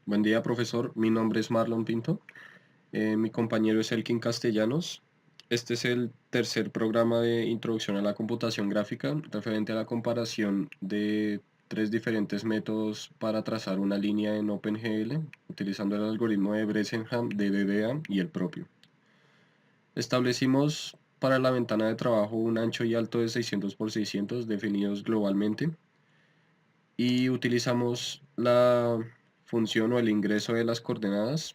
Buen día, profesor. Mi nombre es Marlon Pinto. Mi compañero es Elkin Castellanos. Este es el tercer programa de Introducción a la Computación Gráfica referente a la comparación de tres diferentes métodos para trazar una línea en OpenGL utilizando el algoritmo de Bresenham, de DDA y el propio. Establecimos para la ventana de trabajo un ancho y alto de 600 por 600 definidos globalmente y utilizamos la función o el ingreso de las coordenadas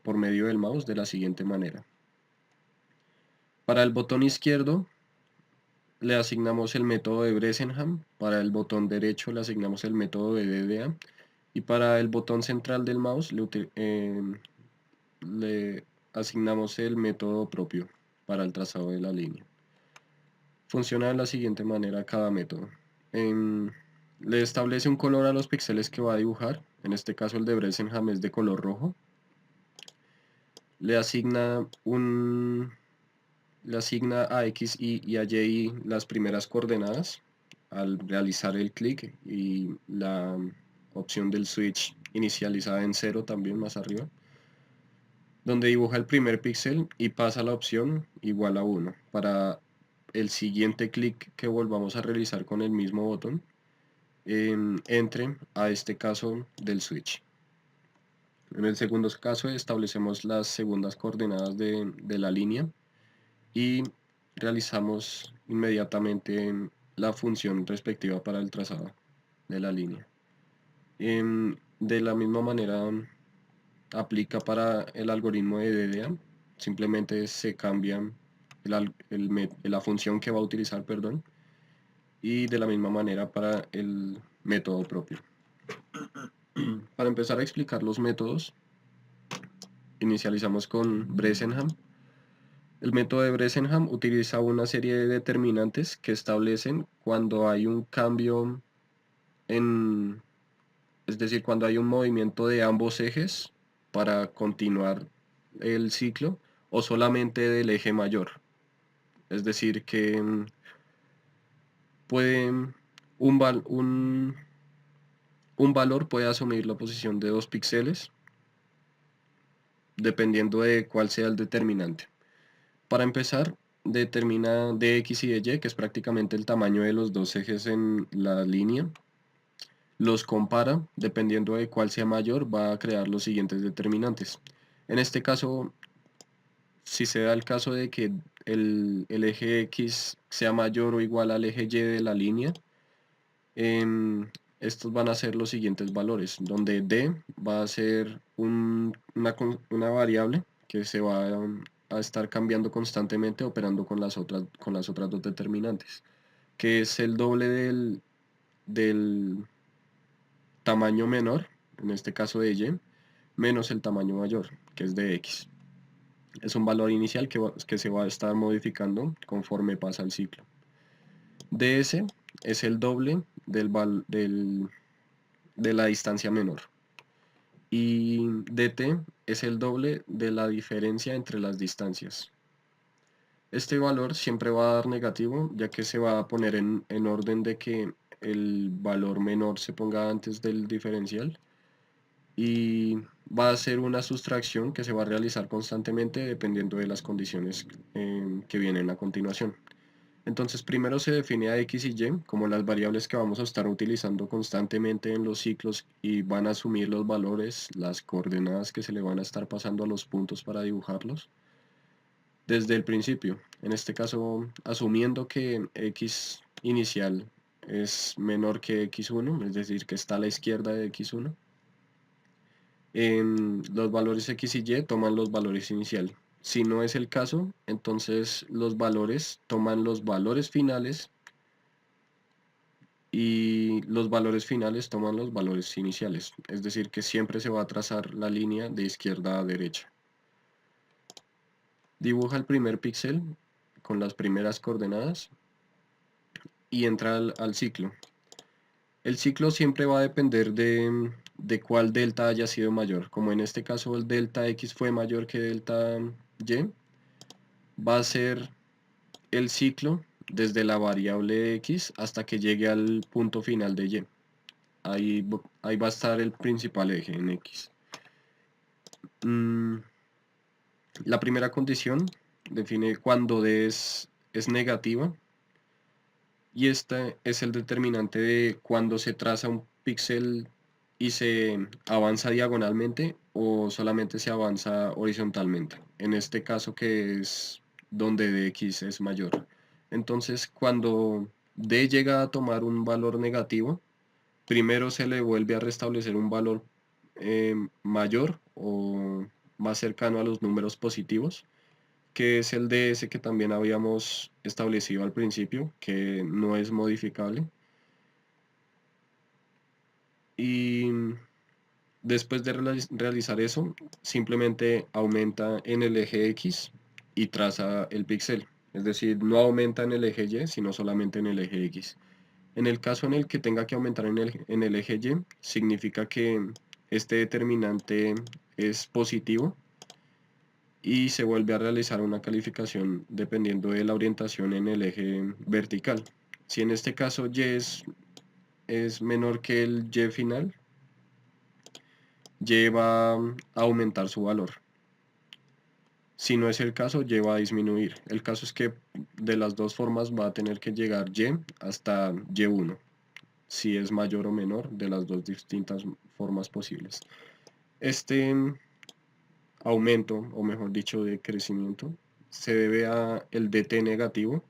por medio del mouse de la siguiente manera. Para el botón izquierdo le asignamos el método de Bresenham, para el botón derecho le asignamos el método de DDA y para el botón central del mouse le asignamos el método propio para el trazado de la línea. Funciona de la siguiente manera cada método. Le establece un color a los píxeles que va a dibujar, en este caso el de Bresenham es de color rojo. Le asigna a X, Y a Y las primeras coordenadas al realizar el clic y la opción del switch inicializada en 0 también más arriba, donde dibuja el primer píxel y pasa la opción igual a 1 para el siguiente clic que volvamos a realizar con el mismo botón entre a este caso del switch. En el segundo caso establecemos las segundas coordenadas de la línea y realizamos inmediatamente la función respectiva para el trazado de la línea. De la misma manera aplica para el algoritmo de DDA, simplemente se cambia la función que va a utilizar, perdón, y de la misma manera para el método propio. Para empezar a explicar los métodos, inicializamos con Bresenham. El método de Bresenham utiliza una serie de determinantes que establecen cuando hay un cambio es decir, cuando hay un movimiento de ambos ejes para continuar el ciclo o solamente del eje mayor. Es decir, que puede un valor puede asumir la posición de 2 píxeles dependiendo de cuál sea el determinante. Para empezar, determina de X y de Y, que es prácticamente el tamaño de los dos ejes en la línea. Los compara, dependiendo de cuál sea mayor, va a crear los siguientes determinantes. En este caso, si se da el caso de que el eje X sea mayor o igual al eje Y de la línea, estos van a ser los siguientes valores, donde D va a ser una variable que se va a estar cambiando constantemente operando con las otras dos determinantes, que es el doble del tamaño menor, en este caso de Y, menos el tamaño mayor, que es de X. Es un valor inicial que se va a estar modificando conforme pasa el ciclo. ds es el doble de la distancia menor. Y dt es el doble de la diferencia entre las distancias. Este valor siempre va a dar negativo, ya que se va a poner en orden de que el valor menor se ponga antes del diferencial. Y va a ser una sustracción que se va a realizar constantemente dependiendo de las condiciones que vienen a continuación. Entonces primero se define a X y Y como las variables que vamos a estar utilizando constantemente en los ciclos y van a asumir los valores, las coordenadas que se le van a estar pasando a los puntos para dibujarlos desde el principio. En este caso, asumiendo que X inicial es menor que X1, es decir, que está a la izquierda de X1. Los valores X y Y toman los valores iniciales. Si no es el caso, entonces los valores toman los valores finales y los valores finales toman los valores iniciales. Es decir, que siempre se va a trazar la línea de izquierda a derecha. Dibuja el primer píxel con las primeras coordenadas y entra al ciclo. El ciclo siempre va a depender de cuál delta haya sido mayor. Como en este caso el delta X fue mayor que delta Y, va a ser el ciclo desde la variable X hasta que llegue al punto final de Y. ahí va a estar el principal eje en X. La primera condición define cuando D es negativa, y este es el determinante de cuando se traza un píxel y se avanza diagonalmente o solamente se avanza horizontalmente. En este caso, que es donde dx es mayor. Entonces, cuando d llega a tomar un valor negativo, primero se le vuelve a restablecer un valor mayor o más cercano a los números positivos, que es el DS que también habíamos establecido al principio, que no es modificable. Y después de realizar eso, simplemente aumenta en el eje X y traza el píxel. Es decir, no aumenta en el eje Y, sino solamente en el eje X. En el caso en el que tenga que aumentar en el eje Y, significa que este determinante es positivo y se vuelve a realizar una calificación dependiendo de la orientación en el eje vertical. Si en este caso Y es menor que el Y final, Y va a aumentar su valor. Si no es el caso, Y va a disminuir. El caso es que de las dos formas va a tener que llegar Y hasta Y1, si es mayor o menor de las dos distintas formas posibles. Este aumento, o mejor dicho, de crecimiento, se debe a el dt negativo,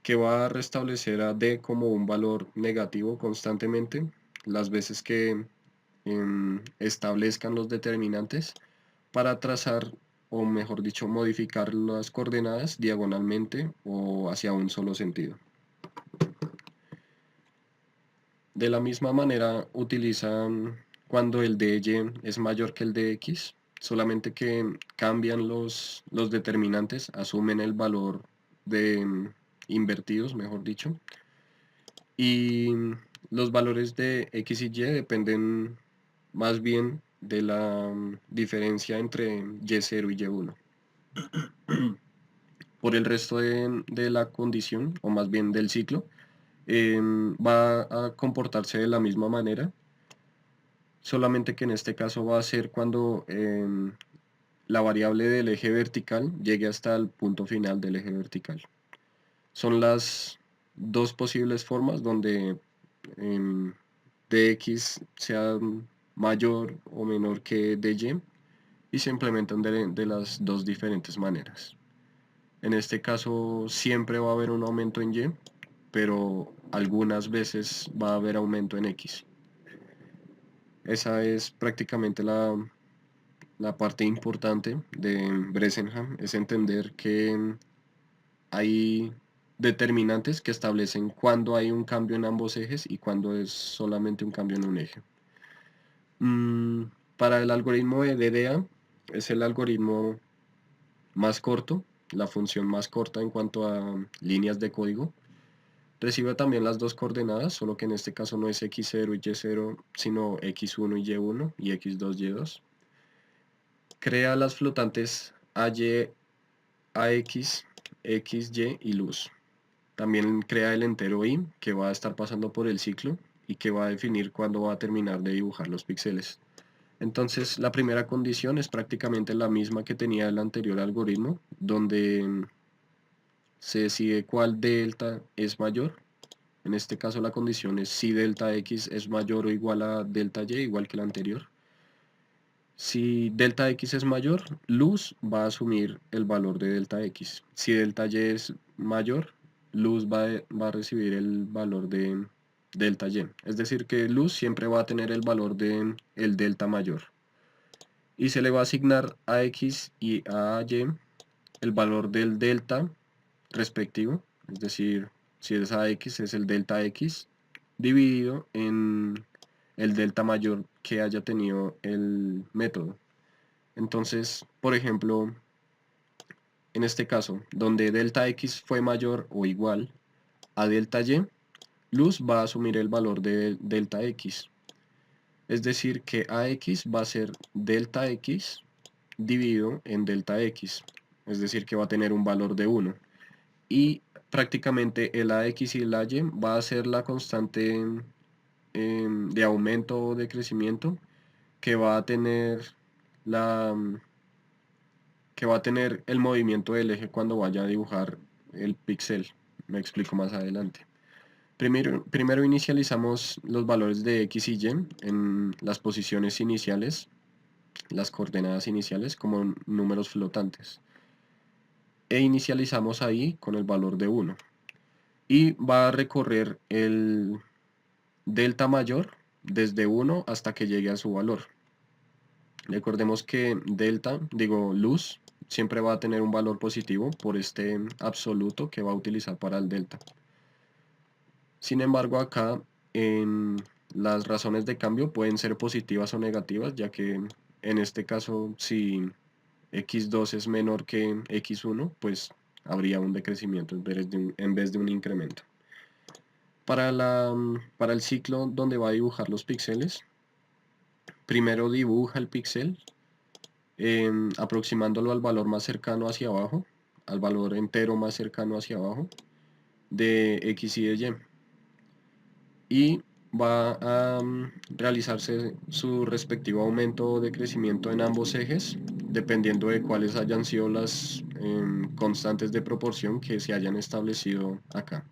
que va a restablecer a d como un valor negativo constantemente las veces que establezcan los determinantes, para trazar, o mejor dicho, modificar las coordenadas diagonalmente o hacia un solo sentido. De la misma manera utilizan cuando el dy es mayor que el dx, solamente que cambian los determinantes, asumen el valor de invertidos, mejor dicho, y los valores de x y y dependen más bien de la diferencia entre y0 y y1. Por el resto de la condición, o más bien del ciclo, va a comportarse de la misma manera, solamente que en este caso va a ser cuando la variable del eje vertical llegue hasta el punto final del eje vertical. Son las dos posibles formas donde dx sea mayor o menor que dy, y se implementan de las dos diferentes maneras. En este caso siempre va a haber un aumento en y, pero algunas veces va a haber aumento en x. Esa es prácticamente la parte importante de Bresenham, es entender que hay determinantes que establecen cuándo hay un cambio en ambos ejes y cuándo es solamente un cambio en un eje. Para el algoritmo de DDA, es el algoritmo más corto, la función más corta en cuanto a líneas de código. Recibe también las dos coordenadas, solo que en este caso no es x0 y y0, sino x1 y y1 y x2 y y2. Crea las flotantes AY, AX, XY y luz. También crea el entero i, que va a estar pasando por el ciclo y que va a definir cuándo va a terminar de dibujar los píxeles. Entonces, la primera condición es prácticamente la misma que tenía el anterior algoritmo, donde se decide cuál delta es mayor. En este caso la condición es si delta x es mayor o igual a delta y, igual que la anterior. Si delta x es mayor, luz va a asumir el valor de delta x. Si delta y es mayor, luz va a recibir el valor de delta y. Es decir, que luz siempre va a tener el valor de el delta mayor. Y se le va a asignar a x y a y el valor del delta respectivo. Es decir, si es a x, es el delta x dividido en el delta mayor que haya tenido el método. Entonces, por ejemplo, en este caso, donde delta x fue mayor o igual a delta y, luz va a asumir el valor de delta x. Es decir, que ax va a ser delta x dividido en delta x. Es decir, que va a tener un valor de 1. Y prácticamente el ax y el y va a ser la constante de aumento o de crecimiento que va a tener la, que va a tener el movimiento del eje cuando vaya a dibujar el píxel. Me explico más adelante. Primero inicializamos los valores de X y Y en las posiciones iniciales, las coordenadas iniciales, como números flotantes. E inicializamos ahí con el valor de 1. Y va a recorrer el delta mayor desde 1 hasta que llegue a su valor. Recordemos que delta, luz, siempre va a tener un valor positivo por este absoluto que va a utilizar para el delta. Sin embargo, acá en las razones de cambio pueden ser positivas o negativas, ya que en este caso si x2 es menor que x1, pues habría un decrecimiento en vez de un incremento. Para el ciclo donde va a dibujar los píxeles, primero dibuja el píxel aproximándolo al valor más cercano hacia abajo, al valor entero más cercano hacia abajo de x y de y va a realizarse su respectivo aumento o decrecimiento en ambos ejes, dependiendo de cuáles hayan sido las constantes de proporción que se hayan establecido acá.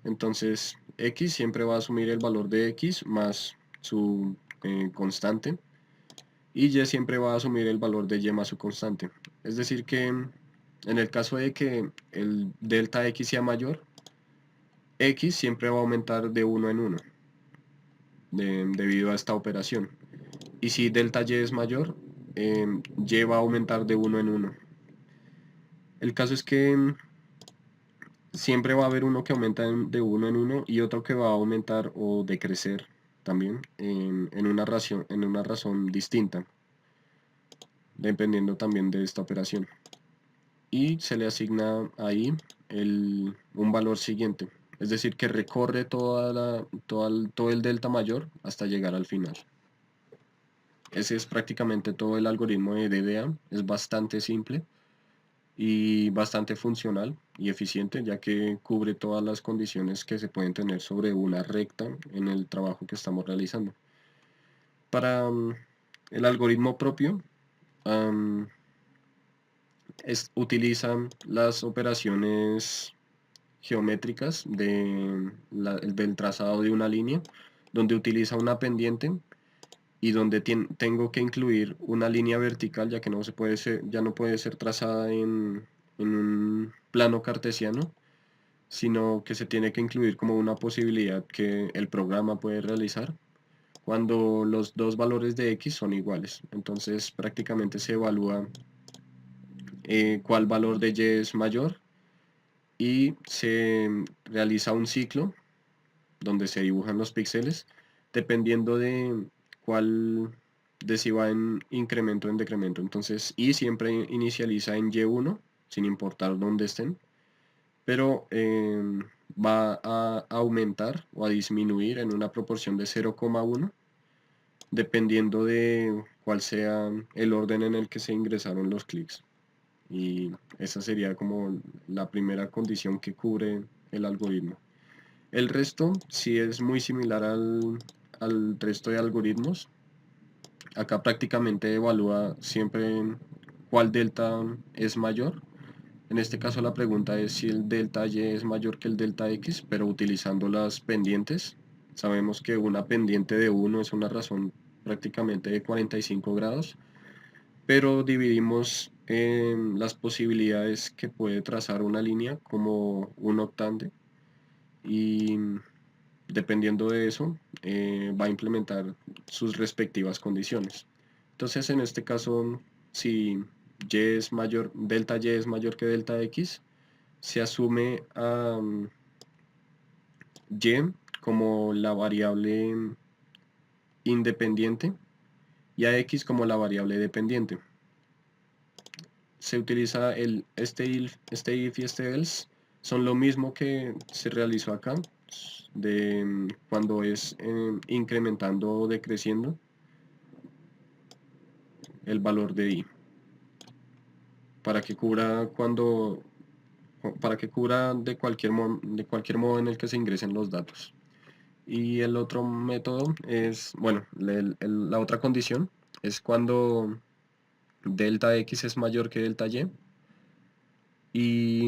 Entonces x siempre va a asumir el valor de x más su constante, y y siempre va a asumir el valor de y más su constante. Es decir que en el caso de que el delta x sea mayor, x siempre va a aumentar de 1 en 1 debido a esta operación. Y si delta y es mayor, y va a aumentar de 1 en 1. El caso es que siempre va a haber uno que aumenta de 1 en 1 y otro que va a aumentar o decrecer también en una razón distinta, dependiendo también de esta operación. Y se le asigna ahí un valor siguiente. Es decir, que recorre todo el delta mayor hasta llegar al final. Ese es prácticamente todo el algoritmo de DDA. Es bastante simple y bastante funcional y eficiente, ya que cubre todas las condiciones que se pueden tener sobre una recta en el trabajo que estamos realizando. Para el algoritmo propio, utilizan las operaciones geométricas del trazado de una línea, donde utiliza una pendiente y donde tengo que incluir una línea vertical, ya que ya no puede ser trazada en un plano cartesiano, sino que se tiene que incluir como una posibilidad que el programa puede realizar cuando los dos valores de x son iguales. Entonces prácticamente se evalúa cuál valor de y es mayor y se realiza un ciclo donde se dibujan los píxeles dependiendo de cuál de si va en incremento o en decremento. Entonces y siempre inicializa en y1 sin importar dónde estén, pero va a aumentar o a disminuir en una proporción de 0,1 dependiendo de cuál sea el orden en el que se ingresaron los clics. Y esa sería como la primera condición que cubre el algoritmo. El resto sí es muy similar al resto de algoritmos. Acá prácticamente evalúa siempre cuál delta es mayor. En este caso la pregunta es si el delta y es mayor que el delta x, pero utilizando las pendientes. Sabemos que una pendiente de 1 es una razón prácticamente de 45 grados, pero dividimos las posibilidades que puede trazar una línea como un octante y dependiendo de eso va a implementar sus respectivas condiciones. Entonces en este caso, si delta y es mayor que delta x, se asume a y como la variable independiente y a x como la variable dependiente. Se utiliza este if y este else, son lo mismo que se realizó acá, de cuando es incrementando o decreciendo el valor de i, para que cubra de cualquier modo en el que se ingresen los datos. Y el otro método es, bueno, la otra condición es cuando delta X es mayor que delta Y. Y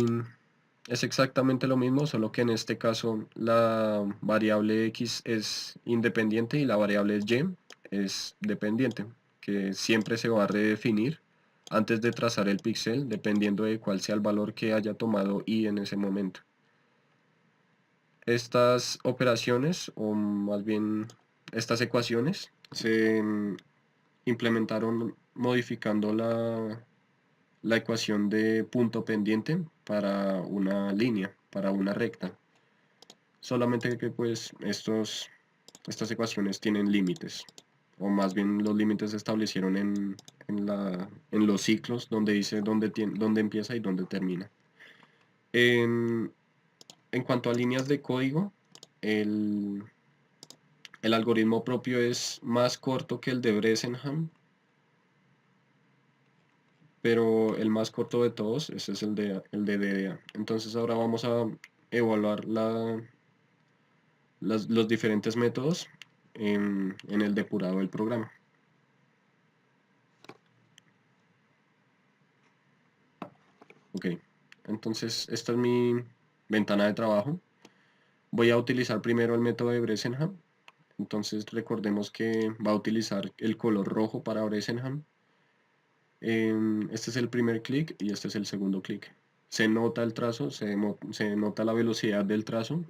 es exactamente lo mismo, solo que en este caso la variable X es independiente y la variable Y es dependiente, que siempre se va a redefinir antes de trazar el píxel, dependiendo de cuál sea el valor que haya tomado Y en ese momento. Estas operaciones, o más bien estas ecuaciones, se implementaron modificando la ecuación de punto pendiente para una línea, para una recta. Solamente que pues estas ecuaciones tienen límites, o más bien los límites se establecieron en los ciclos donde dice dónde empieza y dónde termina. En cuanto a líneas de código, el, el algoritmo propio es más corto que el de Bresenham, pero el más corto de todos, ese es el de DDA. Entonces ahora vamos a evaluar los diferentes métodos en el depurado del programa. Ok, entonces esta es mi ventana de trabajo. Voy a utilizar primero el método de Bresenham. Entonces recordemos que va a utilizar el color rojo para Bresenham. Este es el primer clic y este es el segundo clic. Se nota el trazo, se nota la velocidad del trazo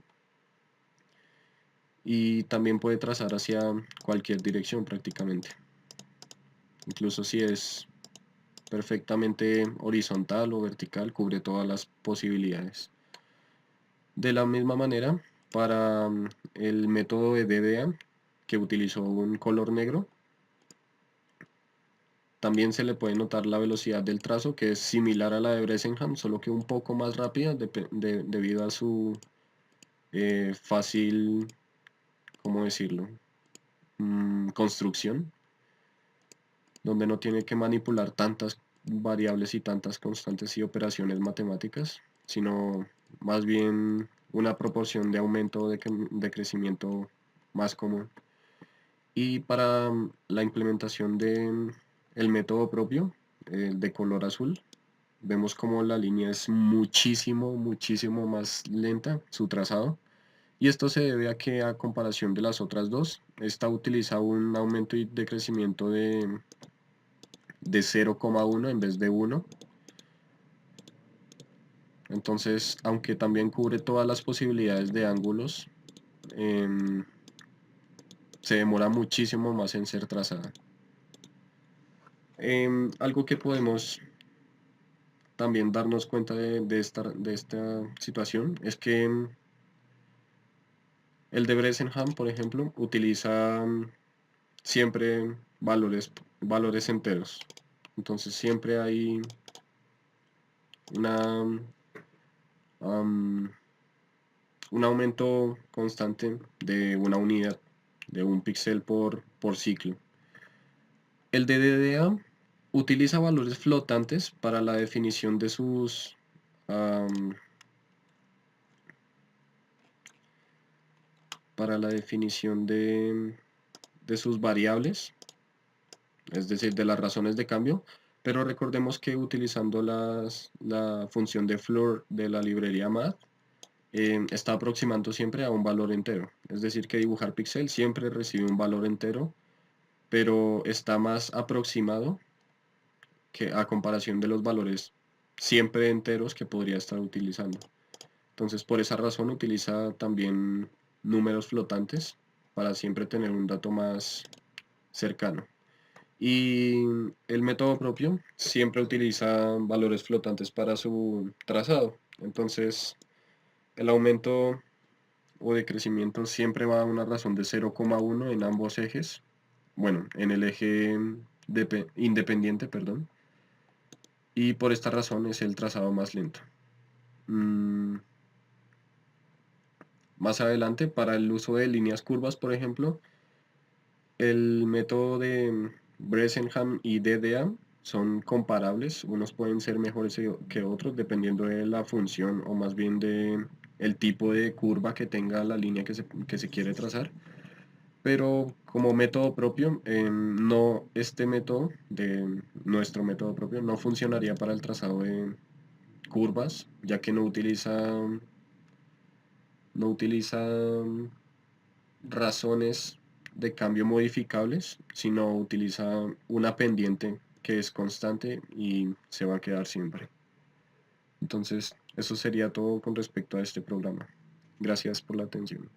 y también puede trazar hacia cualquier dirección prácticamente. Incluso si es perfectamente horizontal o vertical, cubre todas las posibilidades. De la misma manera, para el método de DDA, que utilizó un color negro, también se le puede notar la velocidad del trazo, que es similar a la de Bresenham, solo que un poco más rápida debido a su fácil, ¿cómo decirlo? Construcción, donde no tiene que manipular tantas variables y tantas constantes y operaciones matemáticas, sino más bien una proporción de aumento o de crecimiento más común. Y para la implementación de el método propio, de color azul, vemos como la línea es muchísimo más lenta, su trazado. Y esto se debe a que a comparación de las otras dos, esta utiliza un aumento y decrecimiento de 0,1 en vez de 1. Entonces, aunque también cubre todas las posibilidades de ángulos, em, se demora muchísimo más en ser trazada. Algo que podemos también darnos cuenta de esta situación es que el de Bresenham, por ejemplo, utiliza siempre valores enteros. Entonces siempre hay una, un aumento constante de una unidad, de un píxel por ciclo. El de DDA utiliza valores flotantes para la definición de sus de sus variables, es decir, de las razones de cambio, pero recordemos que utilizando la función de floor de la librería math, está aproximando siempre a un valor entero. Es decir, que dibujar píxel siempre recibe un valor entero, pero está más aproximado que a comparación de los valores siempre enteros que podría estar utilizando. Entonces, por esa razón utiliza también números flotantes para siempre tener un dato más cercano. Y el método propio siempre utiliza valores flotantes para su trazado. Entonces, el aumento o decrecimiento siempre va a una razón de 0,1 en ambos ejes. Bueno, en el eje independiente, perdón. Y por esta razón es el trazado más lento. Más adelante, para el uso de líneas curvas, por ejemplo, el método de Bresenham y DDA son comparables. Unos pueden ser mejores que otros dependiendo de la función o más bien el tipo de curva que tenga la línea que se quiere trazar. Pero como método propio, no, este método de nuestro método propio no funcionaría para el trazado de curvas, ya que no utiliza razones de cambio modificables, sino utiliza una pendiente que es constante y se va a quedar siempre. Entonces, eso sería todo con respecto a este programa. Gracias por la atención.